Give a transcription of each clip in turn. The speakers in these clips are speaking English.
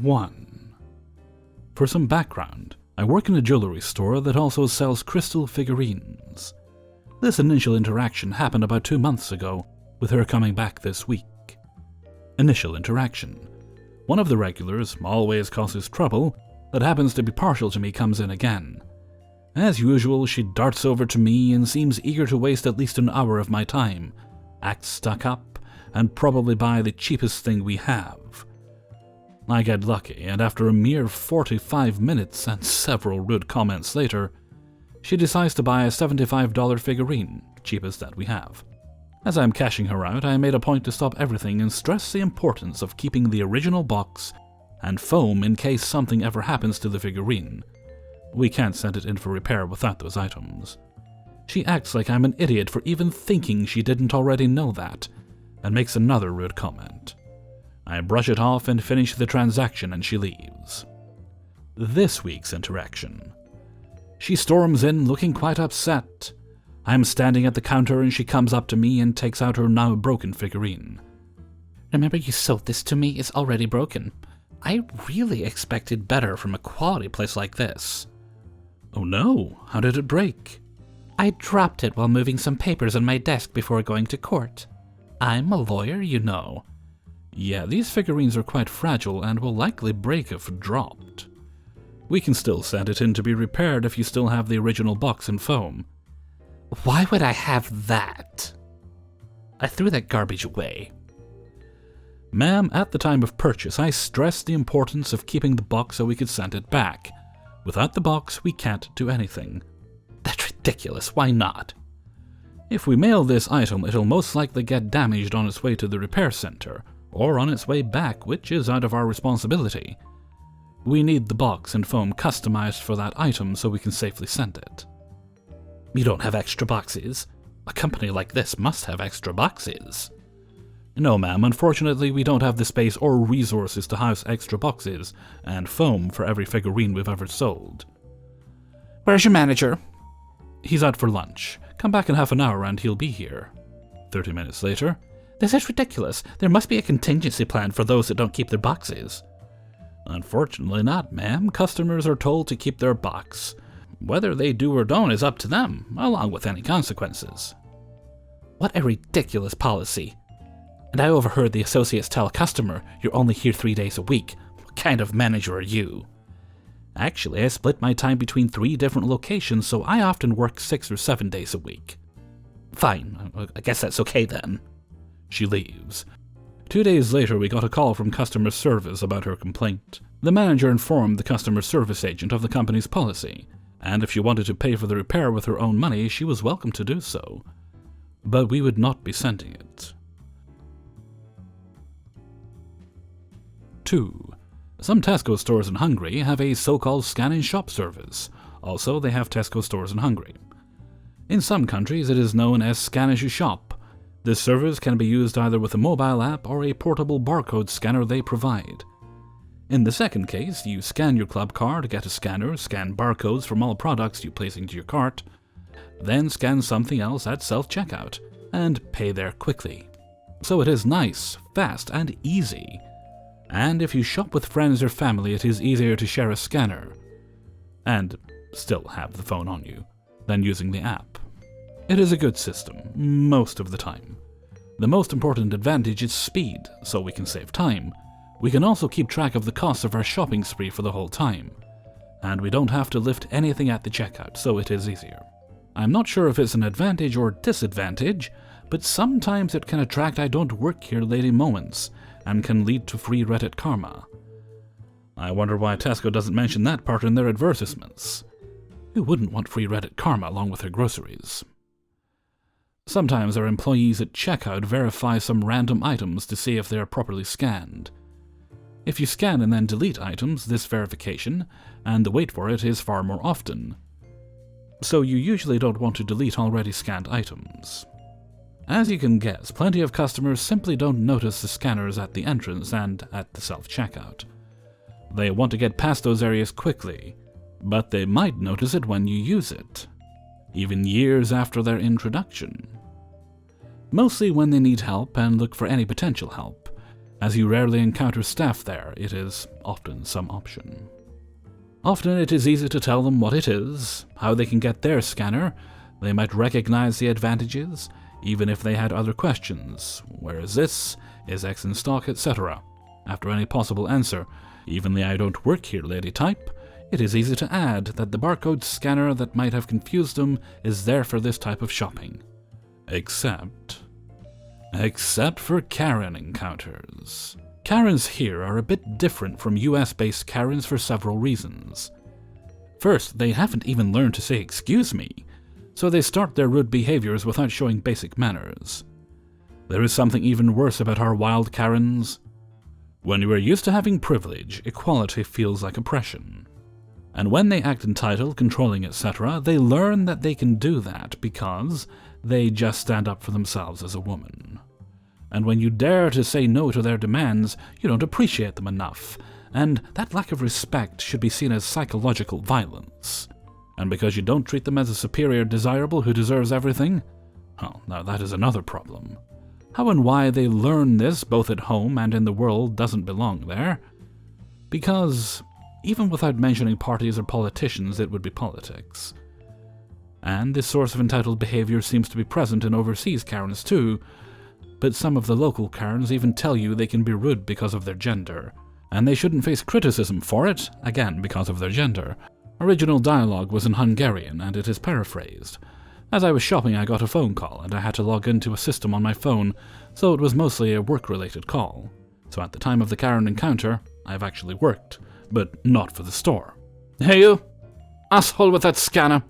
1. For some background, I work in a jewelry store that also sells crystal figurines. This initial interaction happened about 2 months ago, with her coming back this week. Initial interaction. One of the regulars, always causes trouble, that happens to be partial to me comes in again. As usual, she darts over to me and seems eager to waste at least an hour of my time, acts stuck up, and probably buy the cheapest thing we have. I get lucky, and after a mere 45 minutes and several rude comments later, she decides to buy a $75 figurine, cheapest that we have. As I'm cashing her out, I made a point to stop everything and stress the importance of keeping the original box and foam in case something ever happens to the figurine. We can't send it in for repair without those items. She acts like I'm an idiot for even thinking she didn't already know that, and makes another rude comment. I brush it off and finish the transaction, and she leaves. This week's interaction. She storms in looking quite upset. I'm standing at the counter and she comes up to me and takes out her now broken figurine. Remember you sold this to me? It's already broken. I really expected better from a quality place like this. Oh no, how did it break? I dropped it while moving some papers on my desk before going to court. I'm a lawyer, you know. Yeah, these figurines are quite fragile and will likely break if dropped. We can still send it in to be repaired if you still have the original box and foam. Why would I have that? I threw that garbage away. Ma'am, at the time of purchase, I stressed the importance of keeping the box so we could send it back. Without the box, we can't do anything. That's ridiculous. Why not? If we mail this item, it'll most likely get damaged on its way to the repair center, or on its way back, which is out of our responsibility. We need the box and foam customized for that item so we can safely send it. You don't have extra boxes? A company like this must have extra boxes. No, ma'am. Unfortunately, we don't have the space or resources to house extra boxes and foam for every figurine we've ever sold. Where's your manager? He's out for lunch. Come back in half an hour and he'll be here. 30 minutes later. This is ridiculous. There must be a contingency plan for those that don't keep their boxes. Unfortunately not, ma'am. Customers are told to keep their box. Whether they do or don't is up to them, along with any consequences. What a ridiculous policy. And I overheard the associates tell a customer, you're only here 3 days a week. What kind of manager are you? Actually, I split my time between 3 different locations, so I often work 6 or 7 days a week. Fine, I guess that's okay then. She leaves. 2 days later, we got a call from customer service about her complaint. The manager informed the customer service agent of the company's policy, and if she wanted to pay for the repair with her own money, she was welcome to do so. But we would not be sending it. 2. Some Tesco stores in Hungary have a so-called scan-in-shop service. Also, they have Tesco stores in Hungary. In some countries, it is known as scan-as-you-shop. This service can be used either with a mobile app or a portable barcode scanner they provide. In the second case, you scan your club card, get a scanner, scan barcodes from all products you place into your cart, then scan something else at self-checkout, and pay there quickly. So it is nice, fast, and easy. And if you shop with friends or family, it is easier to share a scanner, and still have the phone on you, than using the app. It is a good system, most of the time. The most important advantage is speed, so we can save time. We can also keep track of the cost of our shopping spree for the whole time. And we don't have to lift anything at the checkout, so it is easier. I'm not sure if it's an advantage or disadvantage, but sometimes it can attract I don't work here lady moments, and can lead to free Reddit karma. I wonder why Tesco doesn't mention that part in their advertisements. Who wouldn't want free Reddit karma along with their groceries? Sometimes our employees at checkout verify some random items to see if they are properly scanned. If you scan and then delete items, this verification, and the wait for it is far more often. So you usually don't want to delete already scanned items. As you can guess, plenty of customers simply don't notice the scanners at the entrance and at the self-checkout. They want to get past those areas quickly, but they might notice it when you use it, even years after their introduction. Mostly when they need help and look for any potential help, As you rarely encounter staff there, it is often some option. Often it is easy to tell them what it is, how they can get their scanner. They might recognize the advantages, even if they had other questions. Where is this? Is X in stock, etc. After any possible answer, even the "I don't work here" lady type, it is easy to add that the barcode scanner that might have confused them is there for this type of shopping. Except for Karen encounters. Karens here are a bit different from US-based Karens for several reasons. First, they haven't even learned to say "excuse me," so they start their rude behaviors without showing basic manners. There is something even worse about our wild Karens. When you are used to having privilege, equality feels like oppression. And when they act entitled, controlling, etc., they learn that they can do that because they just stand up for themselves as a woman. And when you dare to say no to their demands, you don't appreciate them enough, and that lack of respect should be seen as psychological violence. And because you don't treat them as a superior desirable who deserves everything, well, now that is another problem. How and why they learn this both at home and in the world doesn't belong there. Because, even without mentioning parties or politicians, it would be politics. And this source of entitled behavior seems to be present in overseas Karens too, but some of the local Karens even tell you they can be rude because of their gender, and they shouldn't face criticism for it, again because of their gender. Original dialogue was in Hungarian, and it is paraphrased. As I was shopping, I got a phone call, and I had to log into a system on my phone, so it was mostly a work-related call. So at the time of the Karen encounter, I've actually worked, but not for the store. "Hey you! Asshole with that scanner!"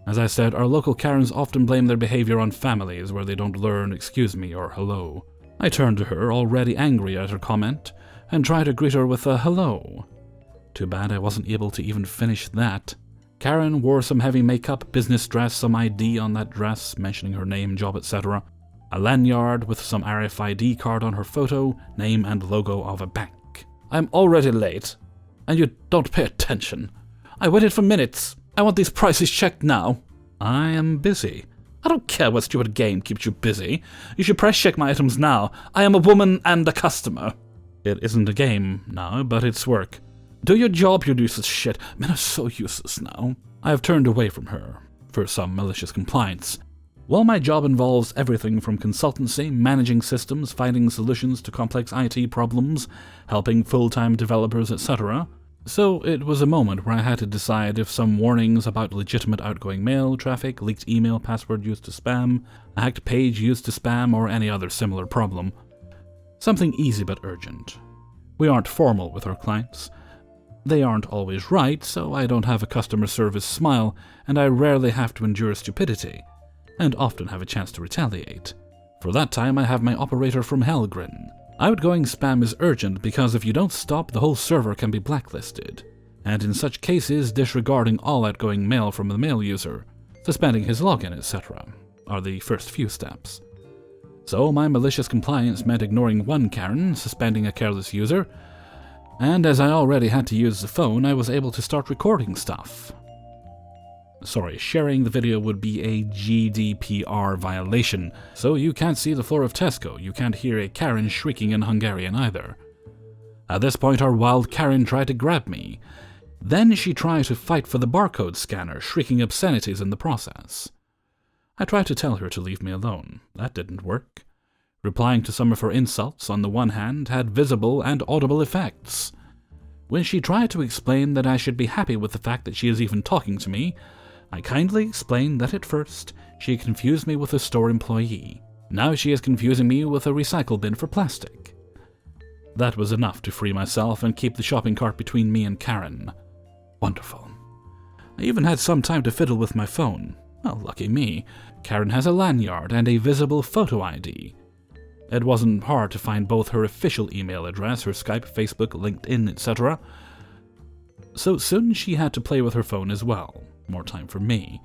As I said, our local Karens often blame their behavior on families where they don't learn "excuse me" or "hello." I turned to her, already angry at her comment, and tried to greet her with a "hello." Too bad I wasn't able to even finish that. Karen wore some heavy makeup, business dress, some ID on that dress, mentioning her name, job, etc. A lanyard with some RFID card on her photo, name and logo of a bank. "I'm already late, and you don't pay attention. I waited for minutes. I want these prices checked now." "I am busy." "I don't care what stupid game keeps you busy. You should price check my items now. I am a woman and a customer." "It isn't a game now, but it's work." "Do your job, you useless shit. Men are so useless now." I have turned away from her for some malicious compliance. While my job involves everything from consultancy, managing systems, finding solutions to complex IT problems, helping full-time developers, etc., so it was a moment where I had to decide if some warnings about legitimate outgoing mail traffic, leaked email password used to spam, a hacked page used to spam, or any other similar problem. Something easy but urgent. We aren't formal with our clients. They aren't always right, so I don't have a customer service smile, and I rarely have to endure stupidity, and often have a chance to retaliate. For that time I have my operator from hell grin. Outgoing spam is urgent because if you don't stop, the whole server can be blacklisted, and in such cases disregarding all outgoing mail from the mail user, suspending his login, etc., are the first few steps. So my malicious compliance meant ignoring one Karen, suspending a careless user, and as I already had to use the phone, I was able to start recording stuff. Sorry, sharing the video would be a GDPR violation, so you can't see the floor of Tesco, you can't hear a Karen shrieking in Hungarian either. At this point our wild Karen tried to grab me. Then she tried to fight for the barcode scanner, shrieking obscenities in the process. I tried to tell her to leave me alone. That didn't work. Replying to some of her insults, on the one hand, had visible and audible effects. When she tried to explain that I should be happy with the fact that she is even talking to me, I kindly explained that at first she confused me with a store employee. Now she is confusing me with a recycle bin for plastic. That was enough to free myself and keep the shopping cart between me and Karen. Wonderful. I even had some time to fiddle with my phone. Well, lucky me. Karen has a lanyard and a visible photo ID. It wasn't hard to find both her official email address, her Skype, Facebook, LinkedIn, etc. So soon she had to play with her phone as well. More time for me,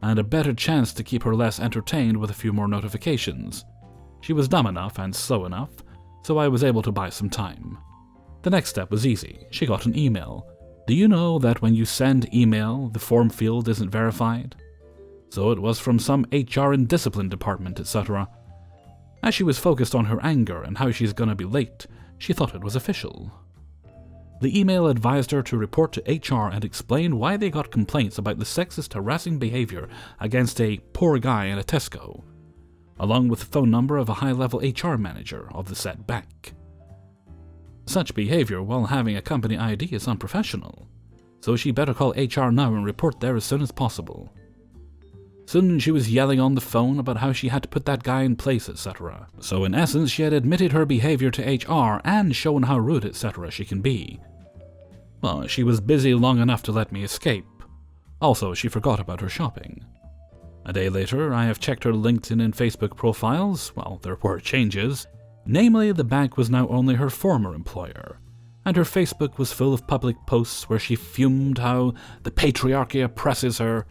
and a better chance to keep her less entertained with a few more notifications. She was dumb enough and slow enough, so I was able to buy some time. The next step was easy. She got an email. Do you know that when you send email, the form field isn't verified? So it was from some HR and discipline department, etc. As she was focused on her anger and how she's gonna be late, She thought it was official. The email advised her to report to HR and explain why they got complaints about the sexist harassing behavior against a poor guy in a Tesco, along with the phone number of a high-level HR manager of the said bank. Such behavior while having a company ID is unprofessional, so she better call HR now and report there as soon as possible. Soon she was yelling on the phone about how she had to put that guy in place, etc. So in essence, she had admitted her behavior to HR and shown how rude, etc. she can be. Well, she was busy long enough to let me escape. Also, she forgot about her shopping. A day later, I have checked her LinkedIn and Facebook profiles. Well, there were changes. Namely, the bank was now only her former employer, and her Facebook was full of public posts where she fumed how the patriarchy oppresses her,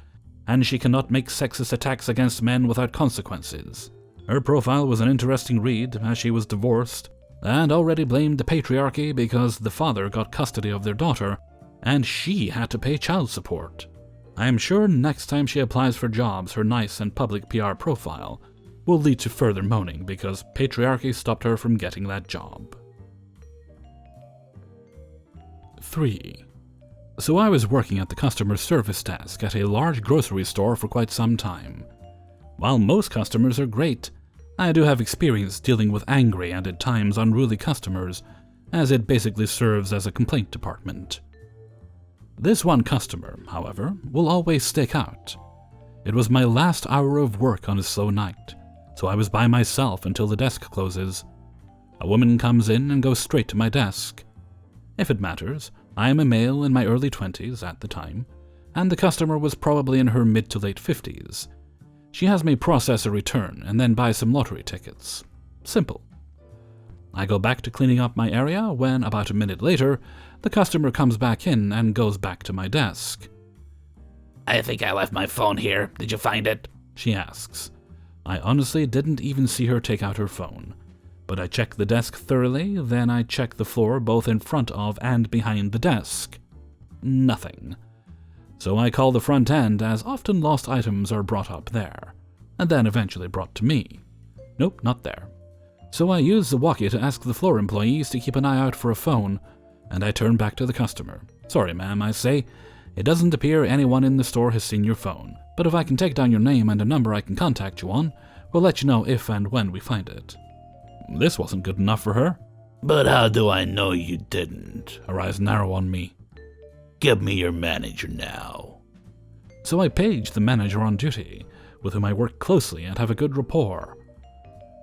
and she cannot make sexist attacks against men without consequences. Her profile was an interesting read, as she was divorced, and already blamed the patriarchy because the father got custody of their daughter, and she had to pay child support. I am sure next time she applies for jobs, her nice and public PR profile will lead to further moaning because patriarchy stopped her from getting that job. 3. So I was working at the customer service desk at a large grocery store for quite some time. While most customers are great, I do have experience dealing with angry and at times unruly customers, as it basically serves as a complaint department. This one customer, however, will always stick out. It was my last hour of work on a slow night, so I was by myself until the desk closes. A woman comes in and goes straight to my desk. If it matters, I am a male in my early 20s at the time, and the customer was probably in her mid to late 50s. She has me process a return and then buy some lottery tickets. Simple. I go back to cleaning up my area when, about a minute later, the customer comes back in and goes back to my desk. "I think I left my phone here. Did you find it?" she asks. I honestly didn't even see her take out her phone. But I check the desk thoroughly, then I check the floor both in front of and behind the desk. Nothing. So I call the front end, as often lost items are brought up there, and then eventually brought to me. Nope, not there. So I use the walkie to ask the floor employees to keep an eye out for a phone, and I turn back to the customer. "Sorry, ma'am," I say. "It doesn't appear anyone in the store has seen your phone, but if I can take down your name and a number I can contact you on, we'll let you know if and when we find it." This wasn't good enough for her. "But how do I know you didn't?" Her eyes narrow on me. "Give me your manager now." So I page the manager on duty, with whom I work closely and have a good rapport.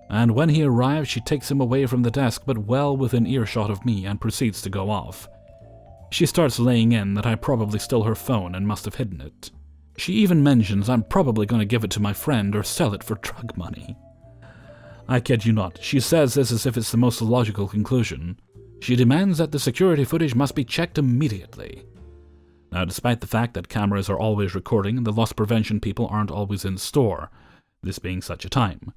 And when he arrives, she takes him away from the desk but well within earshot of me and proceeds to go off. She starts laying in that I probably stole her phone and must have hidden it. She even mentions I'm probably going to give it to my friend or sell it for drug money. I kid you not, she says this as if it's the most logical conclusion. She demands that the security footage must be checked immediately. Now, despite the fact that cameras are always recording, the loss prevention people aren't always in store, this being such a time.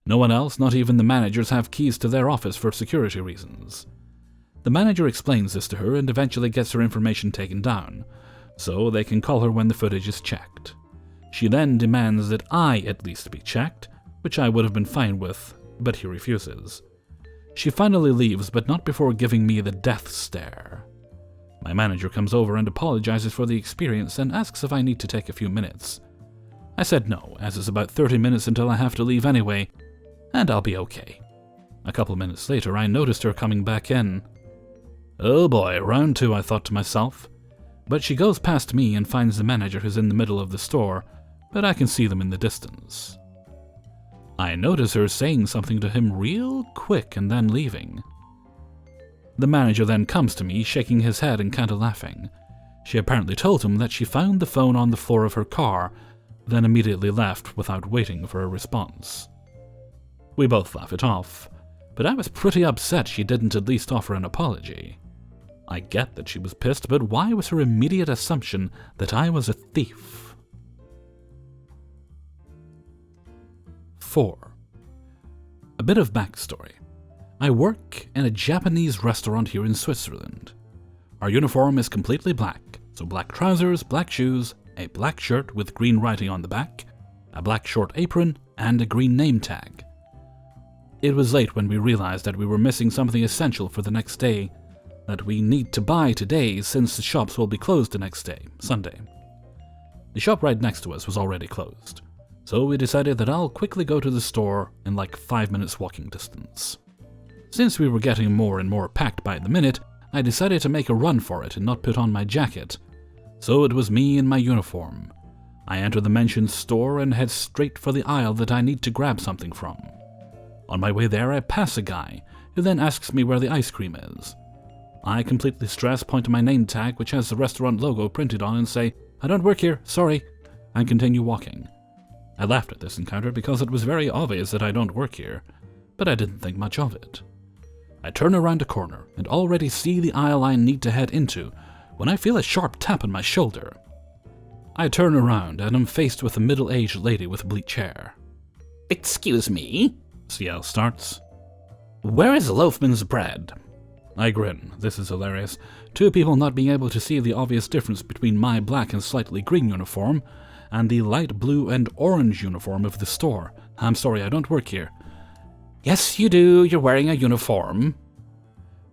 No one else, not even the managers, have keys to their office for security reasons. The manager explains this to her and eventually gets her information taken down, so they can call her when the footage is checked. She then demands that I at least be checked, which I would have been fine with, but he refuses. She finally leaves, but not before giving me the death stare. My manager comes over and apologizes for the experience and asks if I need to take a few minutes. I said no, as it's about 30 minutes until I have to leave anyway, and I'll be okay. A couple minutes later, I noticed her coming back in. Oh boy, round two, I thought to myself. But she goes past me and finds the manager who's in the middle of the store, but I can see them in the distance. I notice her saying something to him real quick and then leaving. The manager then comes to me, shaking his head and kinda laughing. She apparently told him that she found the phone on the floor of her car, then immediately left without waiting for a response. We both laugh it off, but I was pretty upset she didn't at least offer an apology. I get that she was pissed, but why was her immediate assumption that I was a thief? 4. A bit of backstory. I work in a Japanese restaurant here in Switzerland. Our uniform is completely black, so black trousers, black shoes, a black shirt with green writing on the back, a black short apron, and a green name tag. It was late when we realized that we were missing something essential for the next day that we need to buy today since the shops will be closed the next day, Sunday. The shop right next to us was already closed, so we decided that I'll quickly go to the store in like 5 minutes walking distance. Since we were getting more and more packed by the minute, I decided to make a run for it and not put on my jacket. So it was me in my uniform. I enter the mentioned store and head straight for the aisle that I need to grab something from. On my way there, I pass a guy, who then asks me where the ice cream is. I, completely stressed, point to my name tag, which has the restaurant logo printed on, and say, "I don't work here, sorry," and continue walking. I laughed at this encounter because it was very obvious that I don't work here, but I didn't think much of it. I turn around a corner and already see the aisle I need to head into when I feel a sharp tap on my shoulder. I turn around and am faced with a middle-aged lady with bleach hair. "Excuse me?" CL starts. "Where is Loafman's bread?" I grin. This is hilarious. Two people not being able to see the obvious difference between my black and slightly green uniform and the light blue and orange uniform of the store. I'm sorry, I don't work here. "Yes, you do. You're wearing a uniform."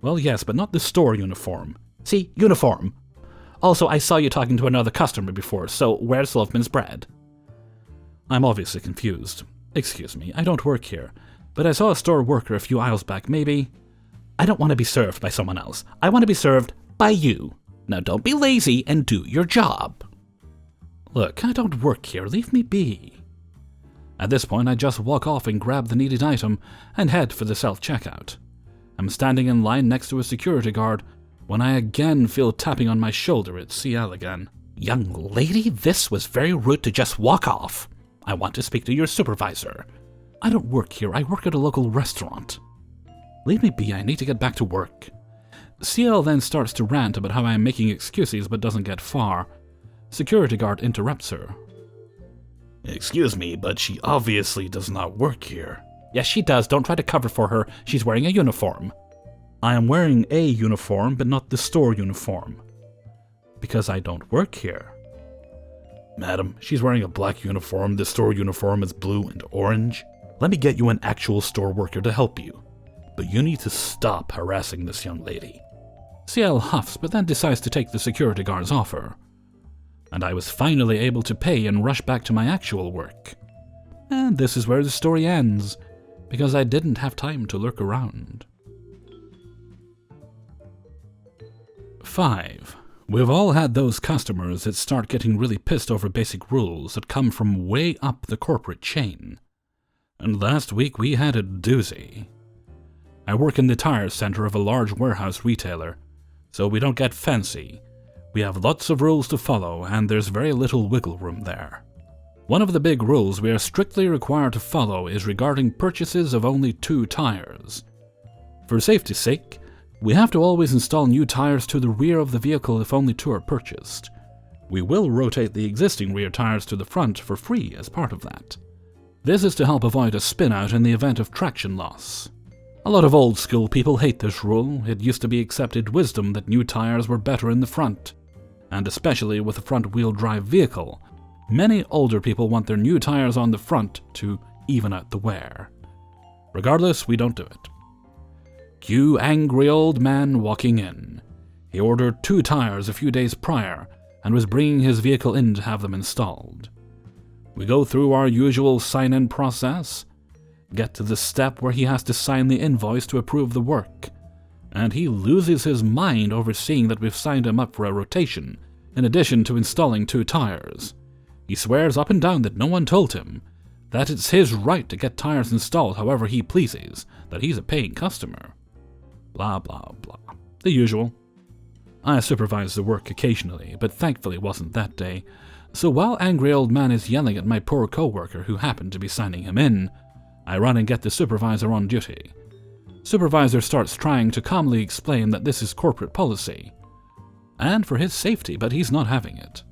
Well, yes, but not the store uniform. See, uniform. Also, I saw you talking to another customer before, so where's Loafman's bread? I'm obviously confused. Excuse me, I don't work here, but I saw a store worker a few aisles back, maybe. I don't want to be served by someone else. I want to be served by you. Now don't be lazy and do your job. Look, I don't work here. Leave me be. At this point, I just walk off and grab the needed item and head for the self-checkout. I'm standing in line next to a security guard when I again feel tapping on my shoulder. It's CL again. "Young lady, this was very rude to just walk off. I want to speak to your supervisor." I don't work here. I work at a local restaurant. Leave me be. I need to get back to work. CL then starts to rant about how I am making excuses but doesn't get far. Security guard interrupts her. "Excuse me, but she obviously does not work here." "Yes, she does. Don't try to cover for her. She's wearing a uniform." "I am wearing a uniform, but not the store uniform. Because I don't work here." "Madam, she's wearing a black uniform. The store uniform is blue and orange. Let me get you an actual store worker to help you. But you need to stop harassing this young lady." CL huffs, but then decides to take the security guard's offer. And I was finally able to pay and rush back to my actual work. And this is where the story ends, because I didn't have time to lurk around. 5. We've all had those customers that start getting really pissed over basic rules that come from way up the corporate chain. And last week we had a doozy. I work in the tire center of a large warehouse retailer, so we don't get fancy. We have lots of rules to follow, and there's very little wiggle room there. One of the big rules we are strictly required to follow is regarding purchases of only 2 tires. For safety's sake, we have to always install new tires to the rear of the vehicle if only 2 are purchased. We will rotate the existing rear tires to the front for free as part of that. This is to help avoid a spin-out in the event of traction loss. A lot of old school people hate this rule. It used to be accepted wisdom that new tires were better in the front. And especially with a front-wheel drive vehicle, many older people want their new tires on the front to even out the wear. Regardless, we don't do it. Cue angry old man walking in. He ordered 2 tires a few days prior and was bringing his vehicle in to have them installed. We go through our usual sign-in process, get to the step where he has to sign the invoice to approve the work, and he loses his mind over seeing that we've signed him up for a rotation, in addition to installing 2 tires. He swears up and down that no one told him, that it's his right to get tires installed however he pleases, that he's a paying customer. Blah blah blah. The usual. I supervise the work occasionally, but thankfully wasn't that day, so while angry old man is yelling at my poor co-worker who happened to be signing him in, I run and get the supervisor on duty. Supervisor starts trying to calmly explain that this is corporate policy, and for his safety, but he's not having it.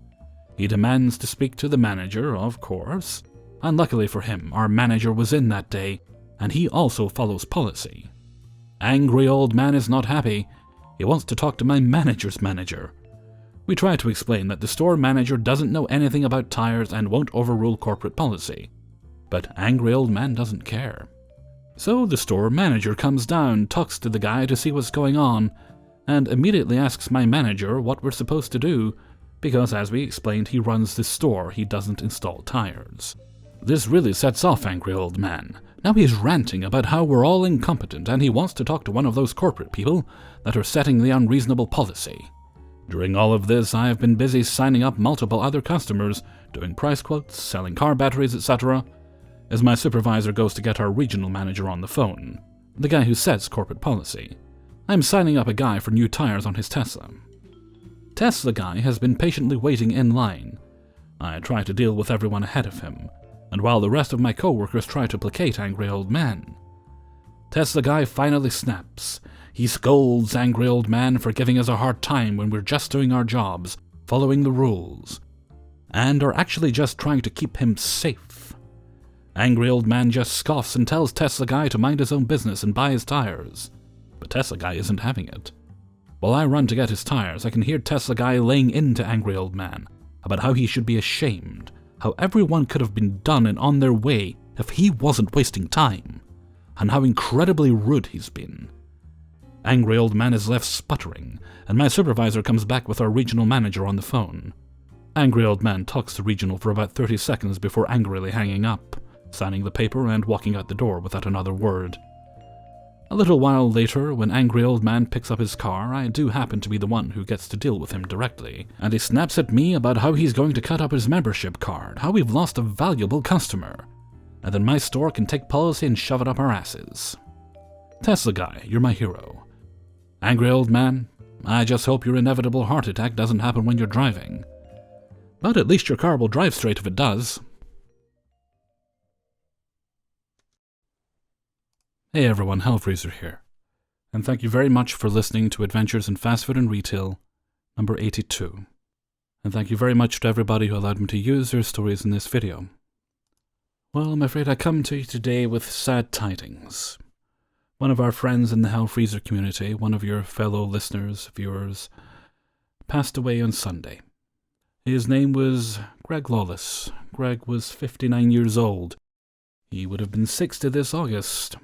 He demands to speak to the manager, of course. Unluckily for him, our manager was in that day, and he also follows policy. Angry old man is not happy. He wants to talk to my manager's manager. We try to explain that the store manager doesn't know anything about tires and won't overrule corporate policy. But angry old man doesn't care. So the store manager comes down, talks to the guy to see what's going on, and immediately asks my manager what we're supposed to do, because as we explained, he runs this store, he doesn't install tires. This really sets off Angry Old Man. Now he's ranting about how we're all incompetent, and he wants to talk to one of those corporate people that are setting the unreasonable policy. During all of this, I have been busy signing up multiple other customers, doing price quotes, selling car batteries, etc., as my supervisor goes to get our regional manager on the phone, the guy who sets corporate policy. I'm signing up a guy for new tires on his Tesla. Tesla guy has been patiently waiting in line. I try to deal with everyone ahead of him, and while the rest of my co-workers try to placate Angry Old Man, Tesla guy finally snaps. He scolds Angry Old Man for giving us a hard time when we're just doing our jobs, following the rules, and are actually just trying to keep him safe. Angry Old Man just scoffs and tells Tesla guy to mind his own business and buy his tires. But Tesla guy isn't having it. While I run to get his tires, I can hear Tesla guy laying into Angry Old Man about how he should be ashamed, how everyone could have been done and on their way if he wasn't wasting time, and how incredibly rude he's been. Angry Old Man is left sputtering, and my supervisor comes back with our regional manager on the phone. Angry Old Man talks to regional for about 30 seconds before angrily hanging up, signing the paper and walking out the door without another word. A little while later, when Angry Old Man picks up his car, I do happen to be the one who gets to deal with him directly, and he snaps at me about how he's going to cut up his membership card, how we've lost a valuable customer, and then my store can take policy and shove it up our asses. Tesla guy, you're my hero. Angry Old Man, I just hope your inevitable heart attack doesn't happen when you're driving. But at least your car will drive straight if it does. Hey everyone, Hellfreezer here, and thank you very much for listening to Adventures in Fast Food and Retail, number 82. And thank you very much to everybody who allowed me to use their stories in this video. Well, I'm afraid I come to you today with sad tidings. One of our friends in the Hellfreezer community, one of your fellow listeners, viewers, passed away on Sunday. His name was Greg Lawless. Greg was 59 years old. He would have been 60 this August.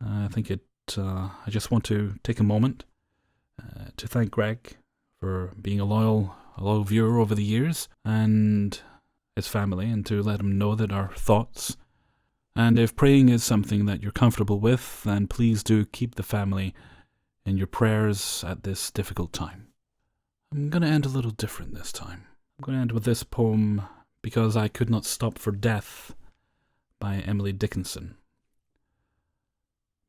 I just want to take a moment to thank Greg for being a loyal viewer over the years, and his family, and to let him know that our thoughts, and if praying is something that you're comfortable with, then please do keep the family in your prayers at this difficult time. I'm going to end a little different this time. I'm going to end with this poem, Because I Could Not Stop for Death, by Emily Dickinson.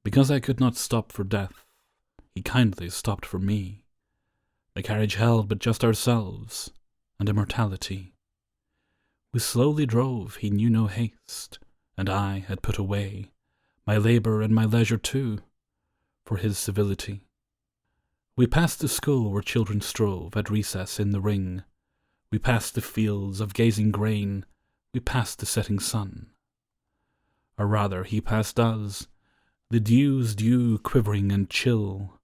Because I could not stop for death, he kindly stopped for me. The carriage held but just ourselves and immortality. We slowly drove, he knew no haste, and I had put away my labour and my leisure too, for his civility. We passed the school where children strove at recess in the ring. We passed the fields of gazing grain, we passed the setting sun. Or rather, he passed us, the dew's dew quivering and chill,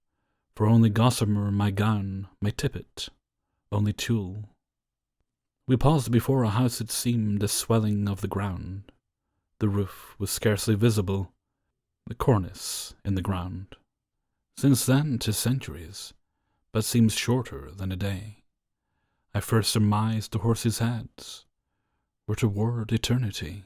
for only gossamer my gown, my tippet, only tulle. We paused before a house it seemed a swelling of the ground. The roof was scarcely visible, the cornice in the ground. Since then 'tis centuries, but seems shorter than a day. I first surmised the horses' heads were toward eternity.